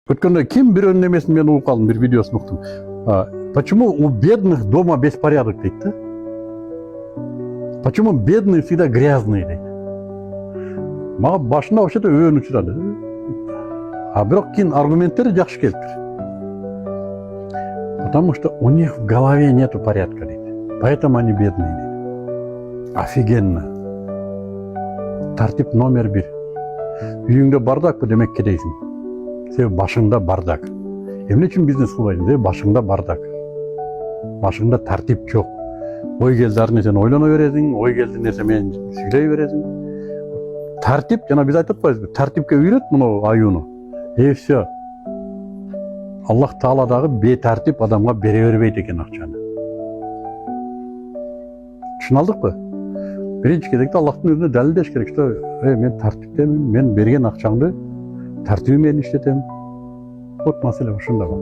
Өткенде ким бір өнемесін мен оқып қалдым, бір видеосын ұқтым. Почему у бедных дома беспорядок дейді да? Почему бедные всегда грязные дейді? Маған башында вообще-то өң ұшырады. Бірақ кейін аргументтері жақсы келіп тұр. Потому что у них в голове нету порядка дейді. Поэтому они бедные дейді. Офигенно. Тәртіп номер 1. Үйіңде бардак па демек керейсің. Себебі башыңда бардак. Эмне үчүн бизнес кылбайсың? Себебі башыңда бардак. Башыңда тәртіп жоқ. Ой келди ар нерсени ойлоно бересиң, ой келди нерсе менен сүйлөй бересиң. Тәртіп, жана биз айтып атпайбызбы? Тәртипке үйрөт муну аюуну. Все. Аллах Тааладагы бетәртип адамга бере бербейт экен акчаны. Түшүнө алдыкпы? Биринчи кезекте Аллахтын өзүнө далилдеш керек, что мен тартиптемин, мен берген акчаңды тартиби менен иштетем. Вот маселе ушунда бар.